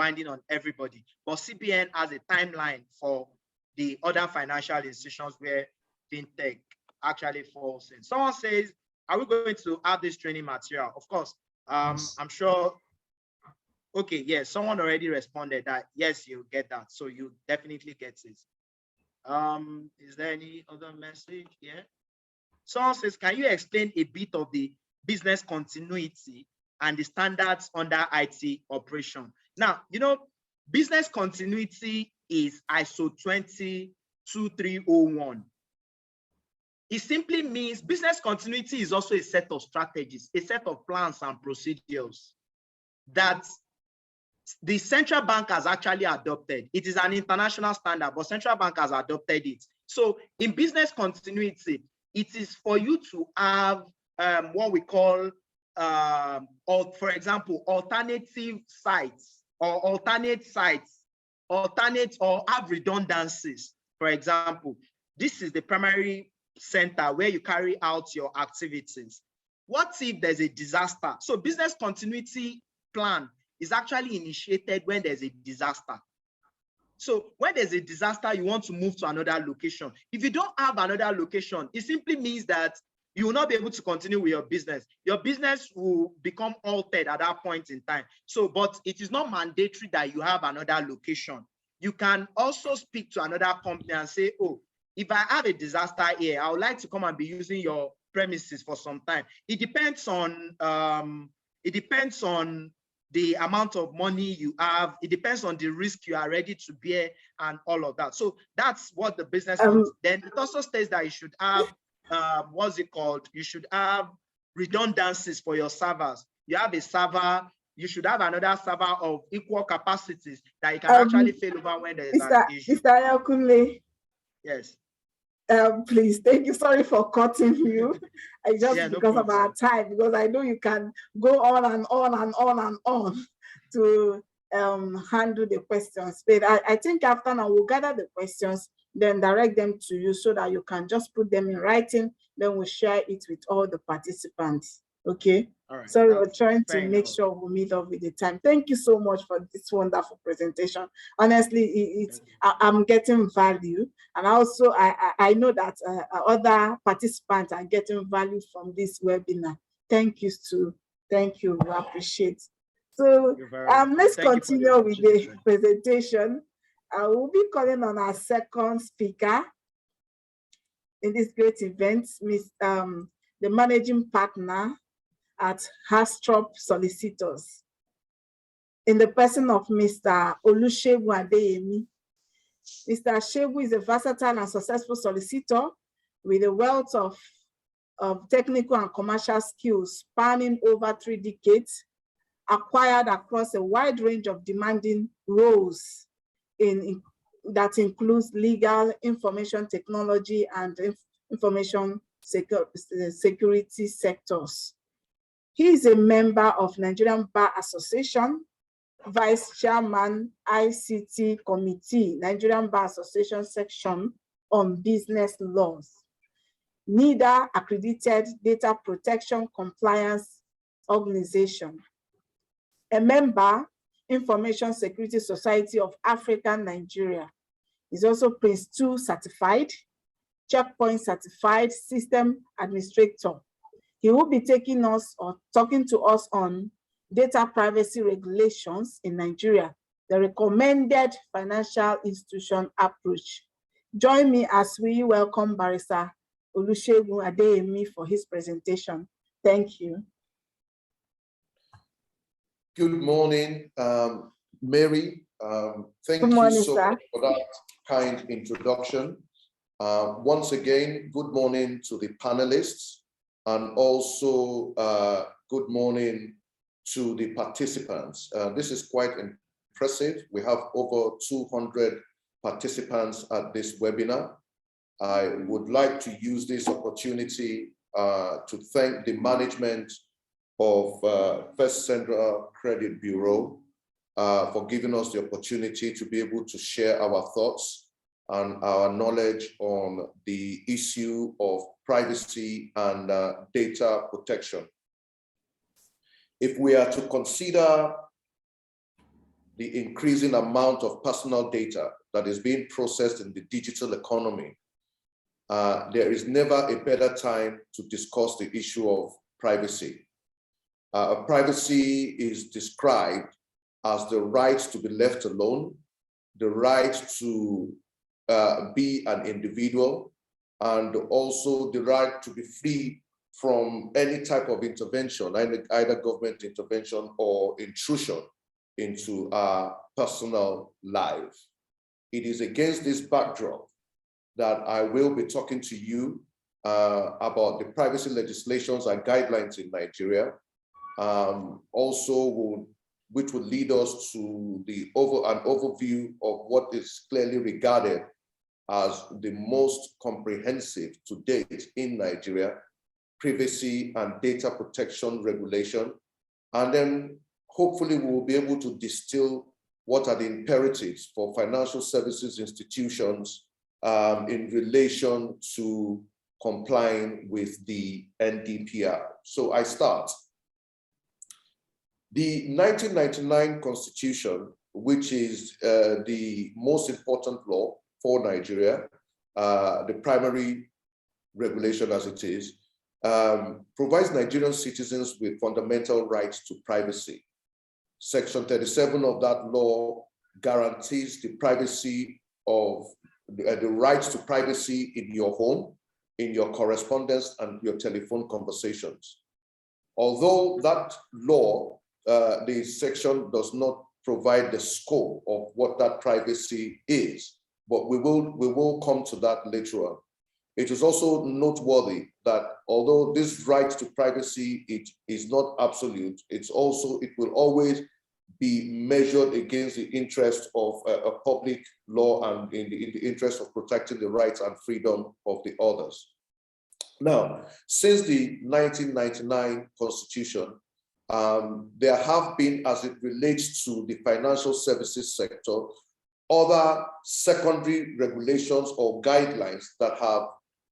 binding on everybody. But CBN has a timeline for the other financial institutions where fintech actually falls in. Someone says, are we going to have this training material? Of course, I'm sure. Okay, yes, someone already responded that yes, you get that. So you definitely get it. Is there any other message here? Someone says, can you explain a bit of the business continuity and the standards under IT operation? Now, you know, business continuity is ISO 22301. It simply means business continuity is also a set of strategies, a set of plans and procedures that the central bank has actually adopted. It is an international standard, but central bank has adopted it. So in business continuity, it is for you to have what we call, or for example, alternative sites or alternate sites, alternate or have redundancies. For example, this is the primary center where you carry out your activities. What if there's a disaster? So business continuity plan is actually initiated when there's a disaster. So when there's a disaster, you want to move to another location. If you don't have another location, it simply means that you will not be able to continue with your business. Your business will become altered at that point in time. So, but it is not mandatory that you have another location. You can also speak to another company and say, oh, if I have a disaster here, I would like to come and be using your premises for some time. It depends on the amount of money you have. It depends on the risk you are ready to bear and all of that. So that's what the business then it also states that you should have what's it called? You should have redundancies for your servers. You have a server, you should have another server of equal capacities that you can actually fail over when there is an issue. Mr. Ayakunle. Yes. Please, thank you. Sorry for cutting you. I just because of our time, because I know you can go on and on and on and on to handle the questions. But I think after now we'll gather the questions, then direct them to you so that you can just put them in writing. Then we'll share it with all the participants. Okay. All right. Sorry, we're trying to make sure we meet up with the time. Thank you so much for this wonderful presentation. Honestly, I'm getting value, and also I know that other participants are getting value from this webinar. Thank you, Stu. Thank you. We appreciate. So let's continue with the presentation. We'll be calling on our second speaker in this great event, the managing partner at Hastrop Solicitors, in the person of Mr. Olusegun Adeyemi. Mr. Shegu is a versatile and successful solicitor with a wealth of technical and commercial skills spanning over 3 decades, acquired across a wide range of demanding roles that includes legal, information technology, and information security sectors. He is a member of Nigerian Bar Association, Vice Chairman, ICT Committee, Nigerian Bar Association Section on Business Laws, NIDA Accredited Data Protection Compliance Organization, a member, Information Security Society of Africa, Nigeria. He's also Prince 2 certified, Checkpoint certified system administrator. He will be taking us or talking to us on data privacy regulations in Nigeria, the recommended financial institution approach. Join me as we welcome Barrister Olusegun Adeyemi for his presentation. Thank you. Good morning, Mary. Thank you so much for that kind introduction. Once again, good morning to the panelists, and also good morning to the participants. This is quite impressive. We have over 200 participants at this webinar. I would like to use this opportunity to thank the management of First Central Credit Bureau for giving us the opportunity to be able to share our thoughts and our knowledge on the issue of privacy and data protection. If we are to consider the increasing amount of personal data that is being processed in the digital economy, there is never a better time to discuss the issue of privacy. Privacy is described as the right to be left alone, the right to be an individual, and also the right to be free from any type of intervention, either government intervention or intrusion into our personal life. It is against this backdrop that I will be talking to you about the privacy legislations and guidelines in Nigeria, which would lead us to an overview of what is clearly regarded as the most comprehensive to date in Nigeria, privacy and data protection regulation. And then hopefully we will be able to distill what are the imperatives for financial services institutions in relation to complying with the NDPR. So I start. The 1999 Constitution, which is the most important law for Nigeria, the primary regulation as it is, provides Nigerian citizens with fundamental rights to privacy. Section 37 of that law guarantees the privacy of the rights to privacy in your home, in your correspondence, and your telephone conversations. Although that law, the section does not provide the scope of what that privacy is, but we will come to that later on. It is also noteworthy that although this right to privacy it is not absolute, it will always be measured against the interest of a public law and in the interest of protecting the rights and freedom of the others. Now, since the 1999 Constitution, there have been, as it relates to the financial services sector, other secondary regulations or guidelines that have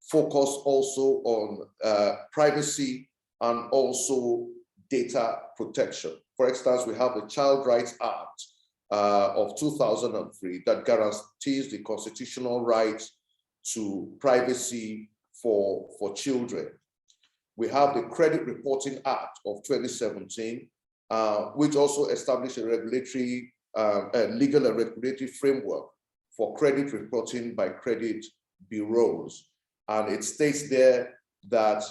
focused also on privacy and also data protection. For instance, we have the Child Rights Act of 2003 that guarantees the constitutional right to privacy for children. We have the Credit Reporting Act of 2017, which also established a regulatory, legal and regulatory framework for credit reporting by credit bureaus. And it states there that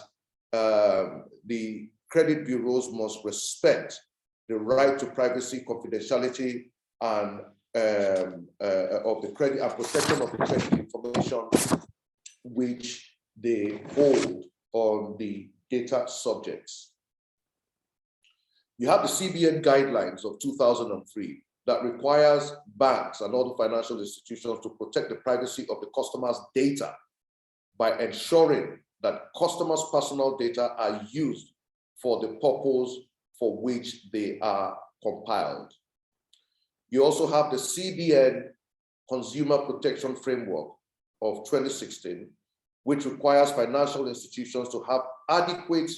the credit bureaus must respect the right to privacy, confidentiality, and of the credit and protection of the credit information which they hold on the data subjects. You have the CBN guidelines of 2003 that requires banks and other financial institutions to protect the privacy of the customer's data by ensuring that customers' personal data are used for the purpose for which they are compiled. You also have the CBN Consumer Protection Framework of 2016, which requires financial institutions to have adequate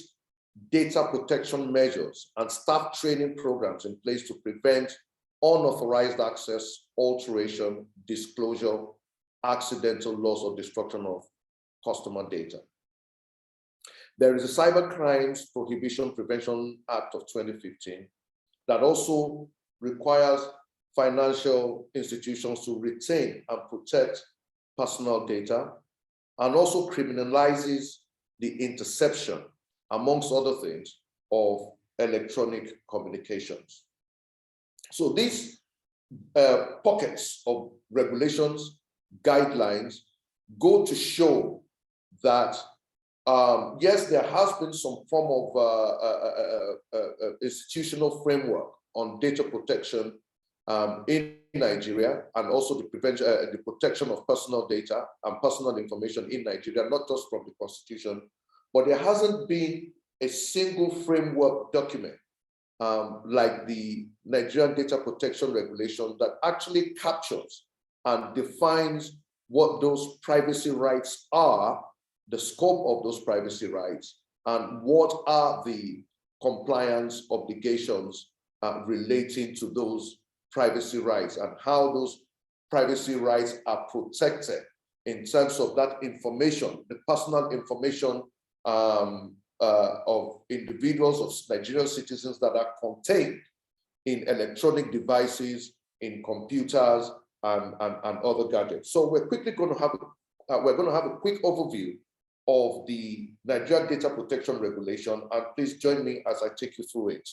data protection measures and staff training programs in place to prevent unauthorized access, alteration, disclosure, accidental loss or destruction of customer data. There is a Cyber Crimes Prohibition Prevention Act of 2015 that also requires financial institutions to retain and protect personal data, and also criminalizes the interception, amongst other things, of electronic communications. So these pockets of regulations, guidelines, go to show that yes, there has been some form of institutional framework on data protection in Nigeria, and also the prevention, the protection of personal data and personal information in Nigeria, not just from the Constitution, but there hasn't been a single framework document like the Nigerian Data Protection Regulation that actually captures and defines what those privacy rights are, the scope of those privacy rights, and what are the compliance obligations relating to those privacy rights and how those privacy rights are protected in terms of that information, the personal information of individuals, of Nigerian citizens that are contained in electronic devices, in computers, and other gadgets. So we're quickly going to have a quick overview of the Nigeria Data Protection Regulation, and please join me as I take you through it.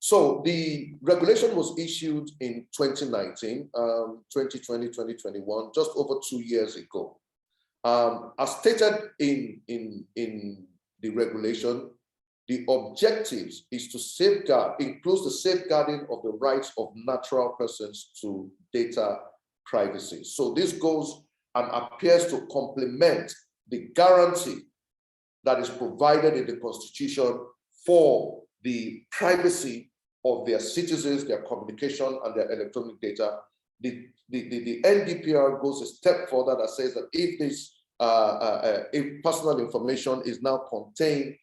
So the regulation was issued in 2019, 2020, 2021, just over 2 years ago. As stated in the regulation, the objectives is to safeguard, includes the safeguarding of the rights of natural persons to data privacy. So this goes and appears to complement the guarantee that is provided in the Constitution for the privacy of their citizens, their communication, and their electronic data. The NDPR goes a step further that says that if this if personal information is now contained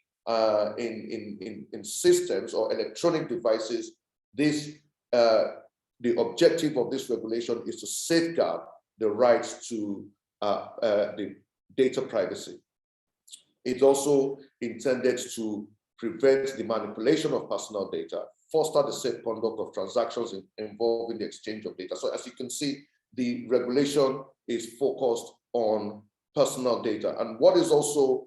in systems or electronic devices, this the objective of this regulation is to safeguard the rights to the data privacy. It's also intended to prevent the manipulation of personal data, foster the safe conduct of transactions involving the exchange of data. So as you can see, the regulation is focused on personal data. And what is also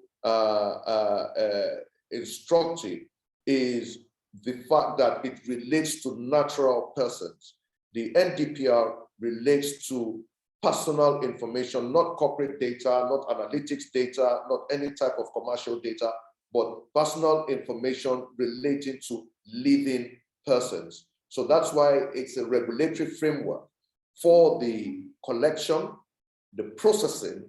instructive is the fact that it relates to natural persons. The NDPR relates to personal information, not corporate data, not analytics data, not any type of commercial data, but personal information relating to living persons. So that's why it's a regulatory framework for the collection, the processing,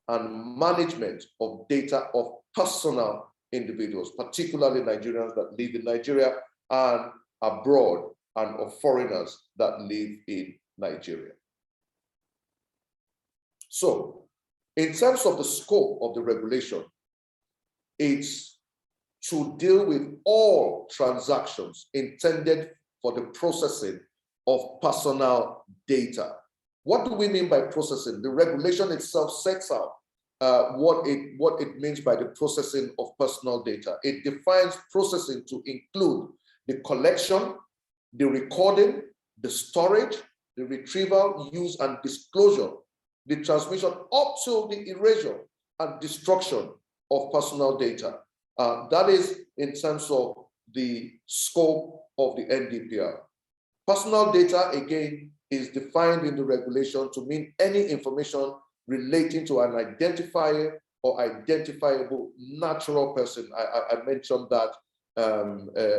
and management of data of personal individuals, particularly Nigerians that live in Nigeria and abroad, and of foreigners that live in Nigeria. So, in terms of the scope of the regulation, it's to deal with all transactions intended for the processing of personal data. What do we mean by processing? The regulation itself sets out what it means by the processing of personal data. It defines processing to include the collection, the recording, the storage, the retrieval, use, and disclosure, the transmission up to the erasure and destruction of personal data. That is in terms of the scope of the NDPR. Personal data, again, is defined in the regulation to mean any information relating to an identifier or identifiable natural person. I mentioned that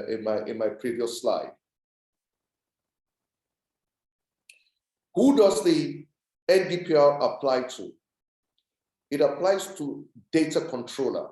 in my previous slide. Who does the NDPR apply to? It applies to data controller.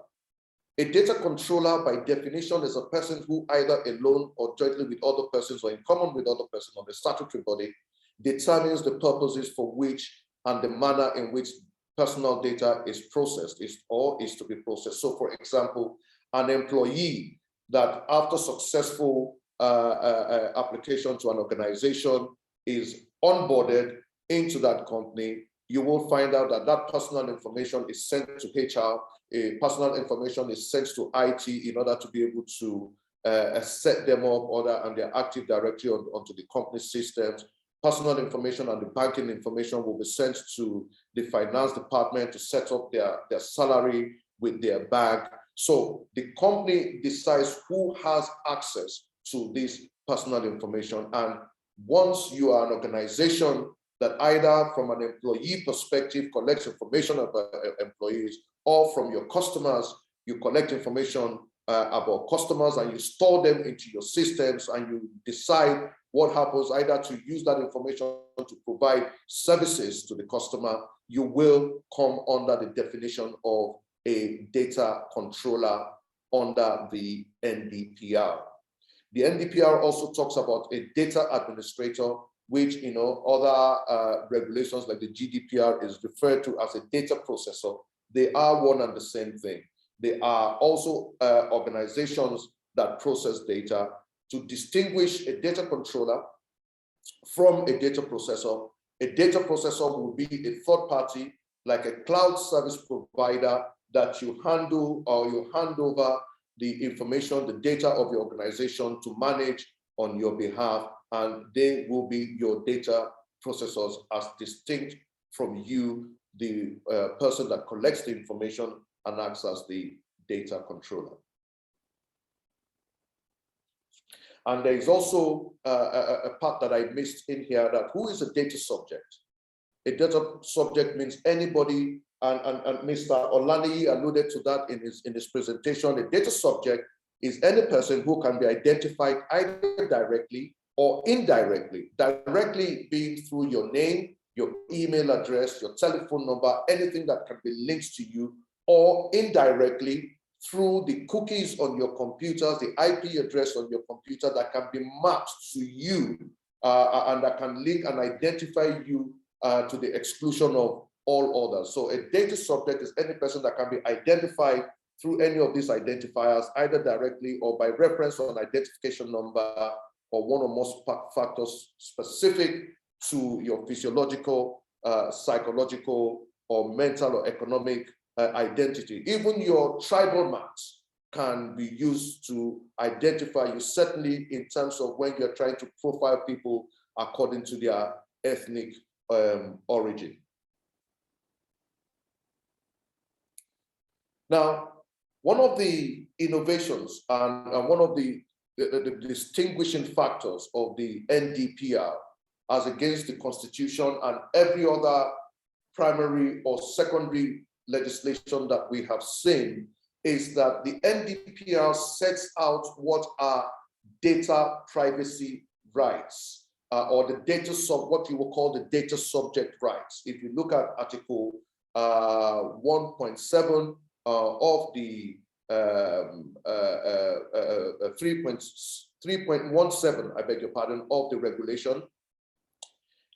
A data controller, by definition, is a person who either alone or jointly with other persons or in common with other persons of the statutory body determines the purposes for which and the manner in which personal data is processed or is to be processed. So, for example, an employee that after successful application to an organization is onboarded into that company, you will find out that that personal information is sent to HR, personal information is sent to IT in order to be able to set them up and their Active Directory onto the company systems. Personal information and the banking information will be sent to the finance department to set up their salary with their bank. So the company decides who has access to this personal information. And once you are an organization that either from an employee perspective collects information about employees, or from your customers, you collect information about customers and you store them into your systems and you decide what happens, either to use that information to provide services to the customer, you will come under the definition of a data controller under the NDPR. The NDPR also talks about a data administrator, which other regulations like the GDPR is referred to as a data processor. They are one and the same thing. They are also organizations that process data. To distinguish a data controller from a data processor. A data processor will be a third party, like a cloud service provider that you handle or you hand over the information, the data of your organization to manage on your behalf, and they will be your data processors as distinct from you, the person that collects the information and acts as the data controller. And there is also a part that I missed in here, that who is a data subject? A data subject means anybody, and Mr. Olani alluded to that in his presentation. A data subject is any person who can be identified either directly or indirectly. Directly being through your name, your email address, your telephone number, anything that can be linked to you, or indirectly through the cookies on your computers, the IP address on your computer that can be mapped to you and that can link and identify you to the exclusion of all others. So a data subject is any person that can be identified through any of these identifiers, either directly or by reference on an identification number or one or more factors specific to your physiological, psychological, or mental or economic identity. Even your tribal marks can be used to identify you, certainly in terms of when you're trying to profile people according to their ethnic origin. Now, one of the innovations and one of the distinguishing factors of the NDPR as against the Constitution and every other primary or secondary legislation that we have seen is that the NDPR sets out what are data privacy rights or the data what you will call the data subject rights. If you look at Article 1.7 of the 3.17, I beg your pardon, of the regulation,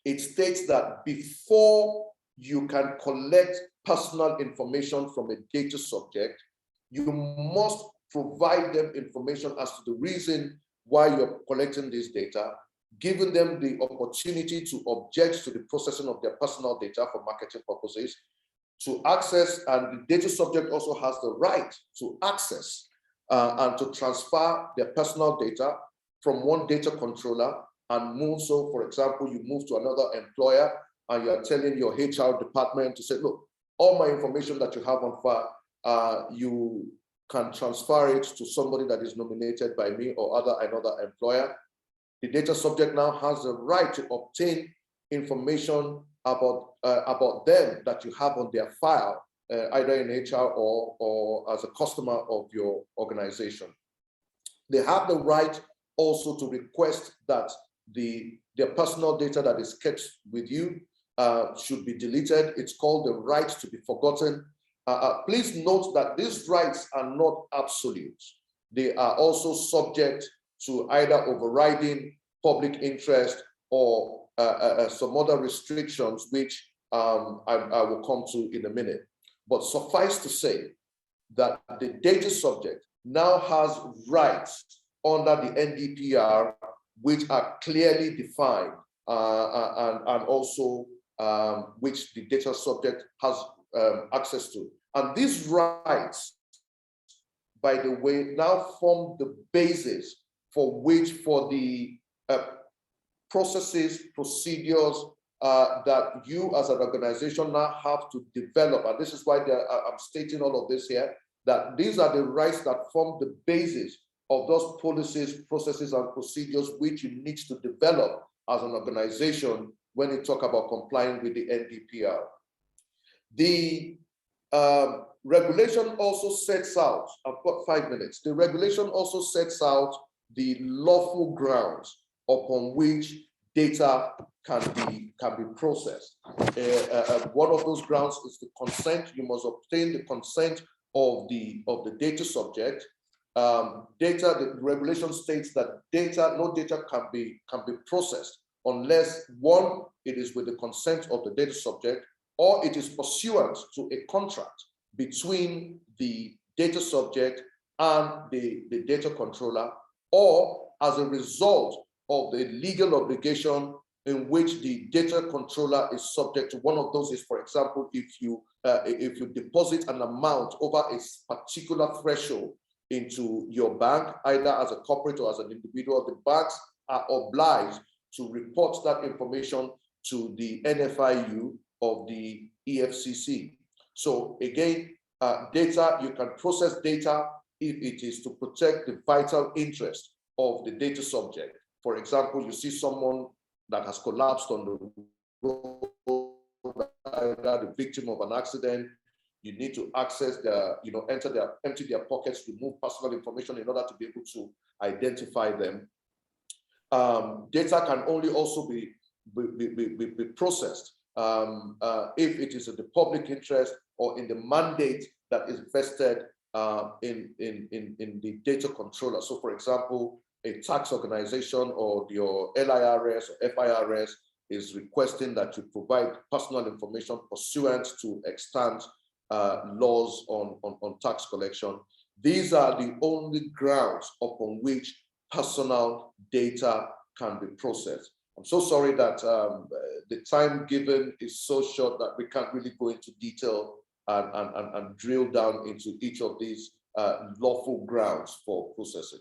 it states that before you can collect personal information from a data subject, you must provide them information as to the reason why you're collecting this data, giving them the opportunity to object to the processing of their personal data for marketing purposes, to access, and the data subject also has the right to access and to transfer their personal data from one data controller and move. So, for example, you move to another employer and you're telling your HR department to say, look, all my information that you have on file, you can transfer it to somebody that is nominated by me or another employer. The data subject now has the right to obtain information about them that you have on their file, either in HR or as a customer of your organization. They have the right also to request that their personal data that is kept with you should be deleted. It's called the right to be forgotten. Please note that these rights are not absolute. They are also subject to either overriding public interest or some other restrictions, which I will come to in a minute. But suffice to say that the data subject now has rights under the NDPR, which are clearly defined and also which the data subject has access to. And these rights, by the way, now form the basis for the processes, procedures that you as an organization now have to develop. And this is why I'm stating all of this here, that these are the rights that form the basis of those policies, processes, and procedures which you need to develop as an organization when you talk about complying with the NDPR. The regulation also sets out, I've got 5 minutes, the regulation also sets out the lawful grounds upon which data can be processed. One of those grounds is the consent. You must obtain the consent of the data subject. The regulation states that no data can be processed unless, one, it is with the consent of the data subject, or it is pursuant to a contract between the data subject and the data controller, or as a result of the legal obligation in which the data controller is subject to. One of those is, for example, if you deposit an amount over a particular threshold into your bank, either as a corporate or as an individual, the banks are obliged to report that information to the NFIU of the EFCC. So again, data, you can process data if it is to protect the vital interest of the data subject. For example, you see someone that has collapsed on the road, either the victim of an accident, you need to access their, empty their pockets, remove personal information in order to be able to identify them. Data can only also be processed if it is in the public interest or in the mandate that is vested in the data controller. So, for example, a tax organization or your LIRS or FIRS is requesting that you provide personal information pursuant to extant laws on tax collection. These are the only grounds upon which personal data can be processed. I'm so sorry that the time given is so short that we can't really go into detail and drill down into each of these lawful grounds for processing.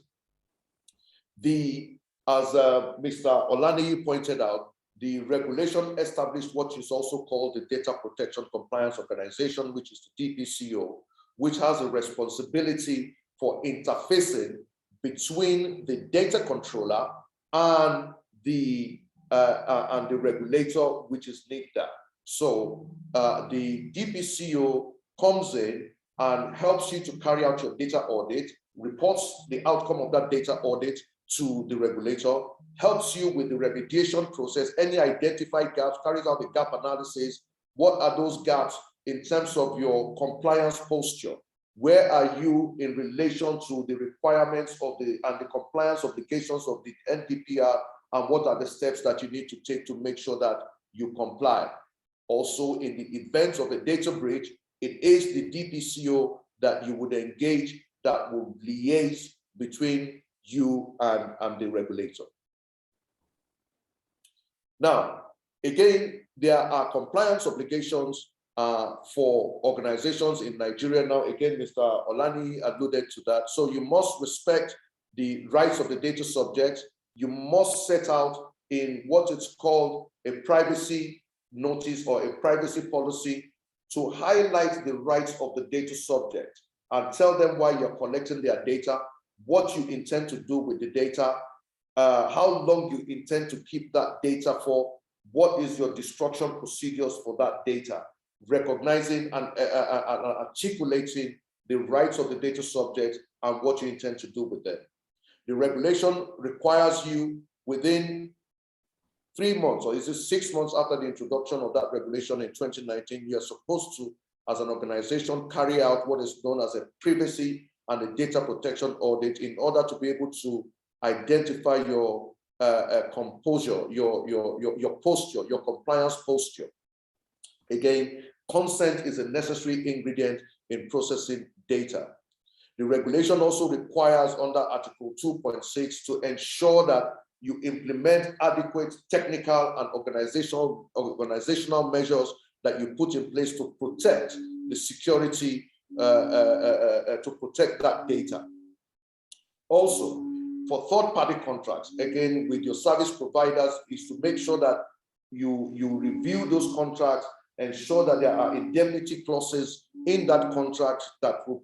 As Mr. Olaniyi pointed out, the regulation established what is also called the Data Protection Compliance Organization, which is the DPCO, which has a responsibility for interfacing between the data controller and the regulator, which is NICDA. So the DPCO comes in and helps you to carry out your data audit, reports the outcome of that data audit to the regulator, helps you with the remediation process, any identified gaps, carries out the gap analysis. What are those gaps in terms of your compliance posture? Where are you in relation to the requirements of the compliance obligations of the NDPR, and what are the steps that you need to take to make sure that you comply? Also, in the event of a data breach, it is the DPCO that you would engage that will liaise between you and the regulator. Now, again, there are compliance obligations for organizations in Nigeria. Now, again, Mr. Olaniyi alluded to that. So you must respect the rights of the data subject. You must set out in what is called a privacy notice or a privacy policy to highlight the rights of the data subject and tell them why you're collecting their data, what you intend to do with the data, how long you intend to keep that data for, what is your destruction procedures for that data, recognizing and articulating the rights of the data subject and what you intend to do with them. The regulation requires you within 3 months, or is it 6 months after the introduction of that regulation in 2019, you're supposed to, as an organization, carry out what is known as a privacy and a data protection audit in order to be able to identify your composure, your posture, your compliance posture. Again, consent is a necessary ingredient in processing data. The regulation also requires under Article 2.6 to ensure that you implement adequate technical and organizational measures that you put in place to protect the security, to protect that data. Also, for third-party contracts, again, with your service providers, is to make sure that you review those contracts, ensure that there are indemnity clauses in that contract that will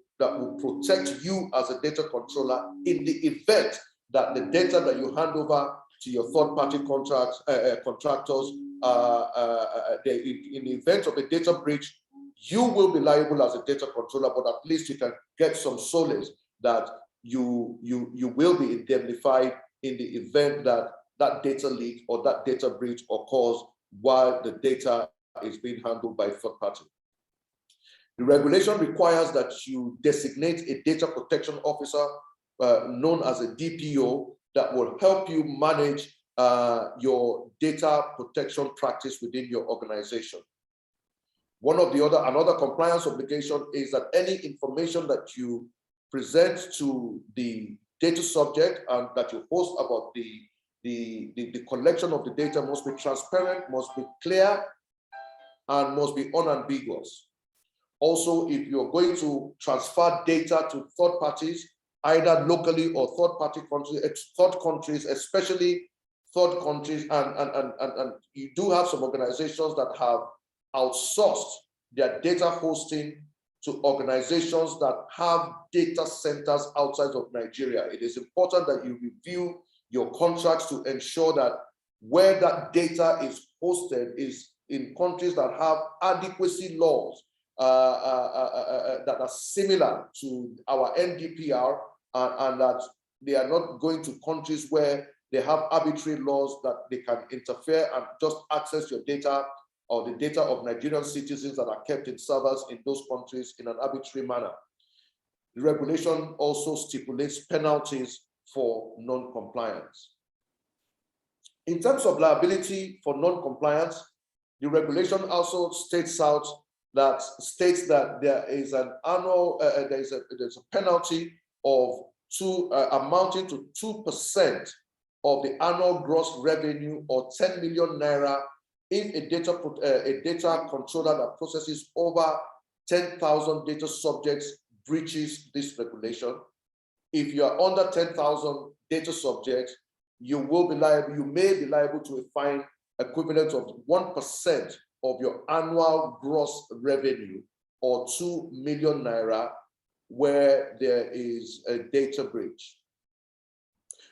protect you as a data controller in the event that the data that you hand over to your third-party contractors, in the event of a data breach, you will be liable as a data controller, but at least you can get some solace that you will be indemnified in the event that that data leak or that data breach occurs while the data is being handled by a third party. The regulation requires that you designate a data protection officer known as a DPO that will help you manage your data protection practice within your organization. Another compliance obligation is that any information that you present to the data subject and that you post about the the collection of the data must be transparent, must be clear, and must be unambiguous. Also, if you're going to transfer data to third parties, either locally or third countries, especially third countries, and you do have some organizations that have outsourced their data hosting to organizations that have data centers outside of Nigeria. It is important that you review your contracts to ensure that where that data is hosted is in countries that have adequacy laws that are similar to our NDPR, and that they are not going to countries where they have arbitrary laws that they can interfere and just access your data or the data of Nigerian citizens that are kept in servers in those countries in an arbitrary manner. The regulation also stipulates penalties for non-compliance. In terms of liability for non-compliance, the regulation also states that there is an annual there's a penalty of amounting to 2% of the annual gross revenue, or 10 million naira, if a data controller that processes over 10,000 data subjects breaches this regulation. If you are under 10,000 data subjects, you may be liable to a fine equivalent of 1% of your annual gross revenue, or 2 million naira, where there is a data breach.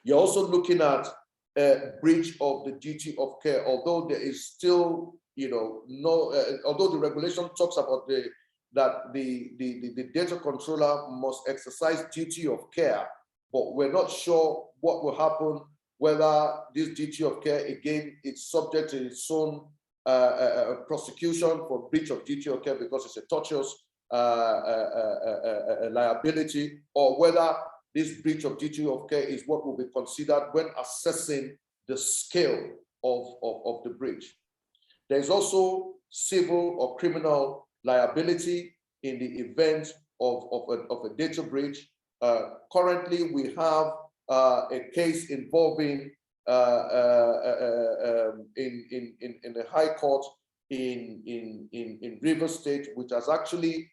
You're also looking at a breach of the duty of care, although there is still, although the regulation talks about that the data controller must exercise duty of care, but we're not sure what will happen, whether this duty of care, again, is subject to its own prosecution for breach of duty of care because it's a tortious liability, or whether this breach of duty of care is what will be considered when assessing the scale of the breach. There's also civil or criminal liability in the event of a data breach. Currently, we have a case involving in the High Court in Rivers State, which has actually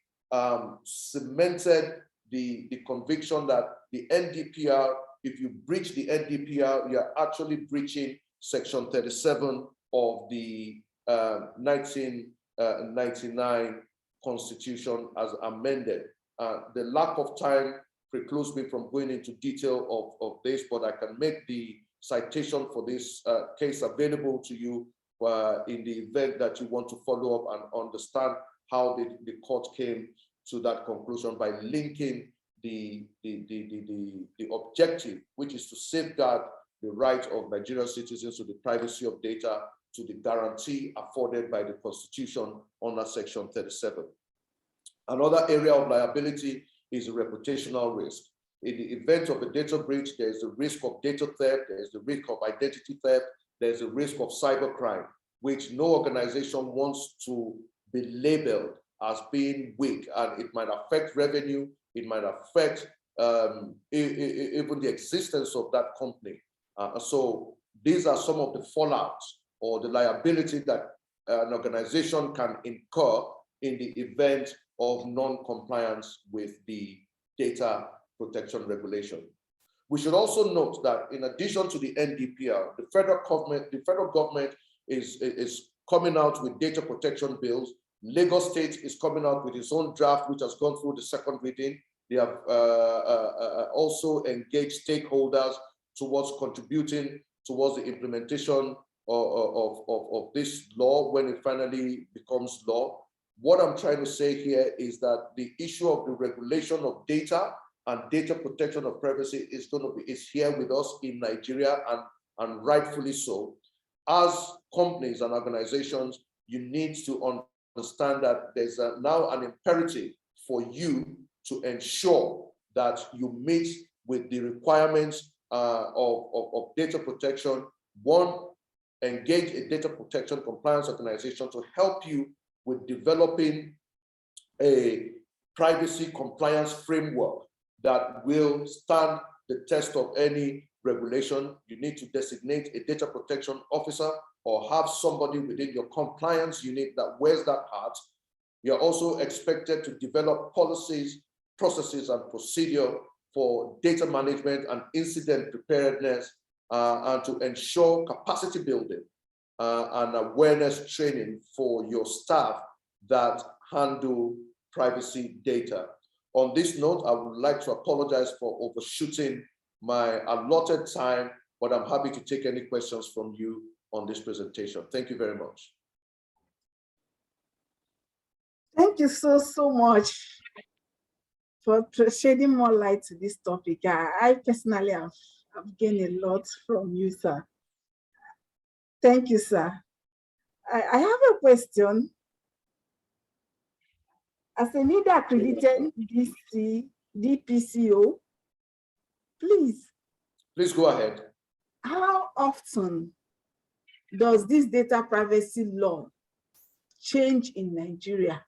cemented the conviction that the NDPR, if you breach the NDPR, you are actually breaching Section 37 of the 1999 Constitution as amended. The lack of time precludes me from going into detail of this, but I can make the citation for this case available to you in the event that you want to follow up and understand how the court came to that conclusion by linking the objective, which is to safeguard the right of Nigerian citizens to the privacy of data, to the guarantee afforded by the Constitution under Section 37. Another area of liability is reputational risk. In the event of a data breach, there's the risk of data theft, there's the risk of identity theft, there's the risk of cybercrime, which no organization wants to be labeled as being weak, and it might affect revenue, it might affect even the existence of that company. So these are some of the fallouts or the liability that an organization can incur in the event of non-compliance with the data protection regulation. We should also note that in addition to the NDPR, the federal government is coming out with data protection bills. Lagos State is coming out with its own draft, which has gone through the second reading. They have also engaged stakeholders towards contributing towards the implementation of this law when it finally becomes law. What I'm trying to say here is that the issue of the regulation of data and data protection of privacy is here with us in Nigeria, and rightfully so. As companies and organizations, you need to understand that there's now an imperative for you to ensure that you meet with the requirements of data protection. One, engage a data protection compliance organization to help you with developing a privacy compliance framework that will stand the test of any regulation, you need to designate a data protection officer or have somebody within your compliance unit that wears that hat. You're also expected to develop policies, processes, and procedure for data management and incident preparedness, and to ensure capacity building and awareness training for your staff that handle privacy data. On this note, I would like to apologize for overshooting my allotted time, but I'm happy to take any questions from you on this presentation. Thank you very much. Thank you so much for shedding more light to this topic. I personally have gained a lot from you, sir. Thank you, sir. I have a question. As a NIDA accredited DPCO, please. Please go ahead. How often does this data privacy law change in Nigeria?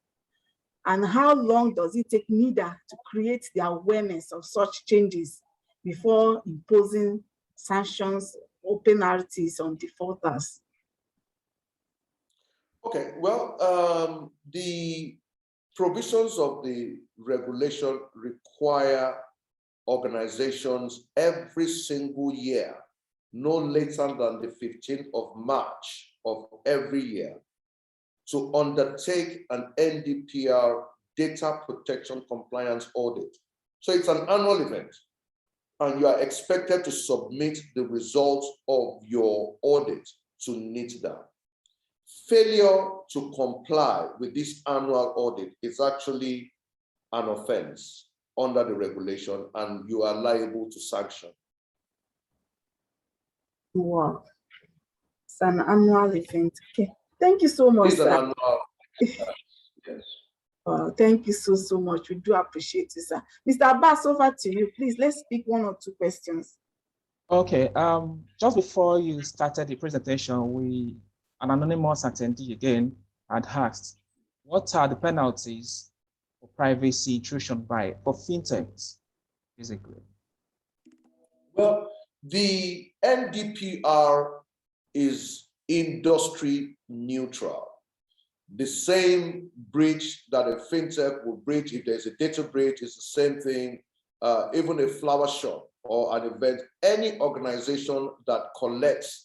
And how long does it take NIDA to create the awareness of such changes before imposing sanctions, open RTs on defaulters? Okay, well, the provisions of the regulation require organizations every single year, no later than the 15th of March of every year, to undertake an NDPR data protection compliance audit. So it's an annual event, and you are expected to submit the results of your audit to NITDA. Failure to comply with this annual audit is actually an offense under the regulation, and you are liable to sanction. Wow, it's an annual event. Okay, thank you so much, sir. Annual, yes. Thank you so much. We do appreciate it, sir. Mr. Abbas, over to you. Please, let's pick one or two questions. Okay, just before you started the presentation, an anonymous attendee again had asked, what are the penalties for privacy intrusion for fintechs, basically? Well, the NDPR is industry neutral. The same breach that a fintech will breach, if there's a data breach, it's the same thing. Even a flower shop or an event, any organization that collects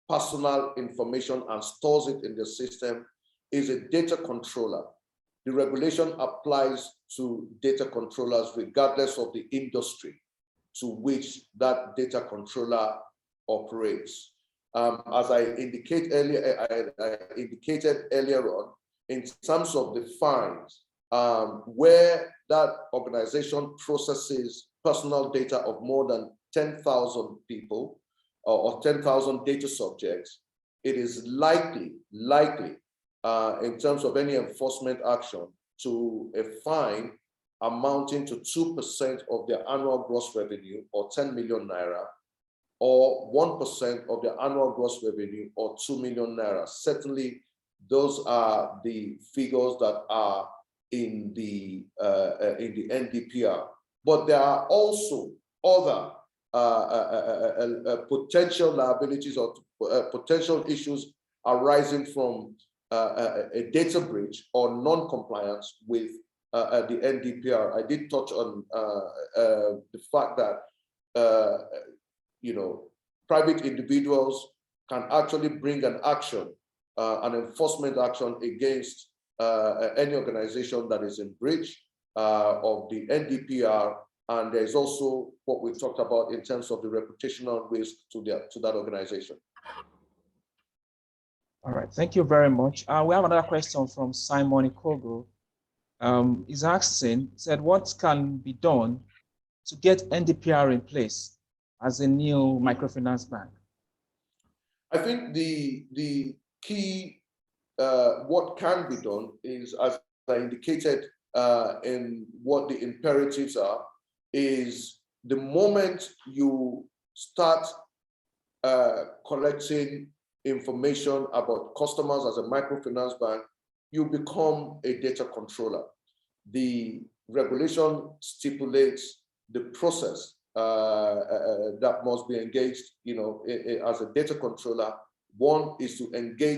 personal information and stores it in the system is a data controller. The regulation applies to data controllers regardless of the industry to which that data controller operates. As I indicated earlier on, in terms of the fines, where that organization processes personal data of more than 10,000 people or 10,000 data subjects, it is likely in terms of any enforcement action to a fine amounting to 2% of their annual gross revenue or 10 million naira, or 1% of their annual gross revenue or 2 million naira. Certainly, those are the figures that are in the NDPR. But there are also other potential liabilities or potential issues arising from a data breach or non-compliance with the NDPR. I did touch on the fact that private individuals can actually bring an action, an enforcement action against any organization that is in breach of the NDPR. And there's also what we talked about in terms of the reputational risk to that organization. All right, thank you very much. We have another question from Simon Ikogo. He's asking, said, what can be done to get NDPR in place as a new microfinance bank? I think the key, what can be done is, as I indicated in what the imperatives are, is the moment you start collecting information about customers as a microfinance bank, you become a data controller. The regulation stipulates the process that must be engaged, you know, as a data controller. One is to engage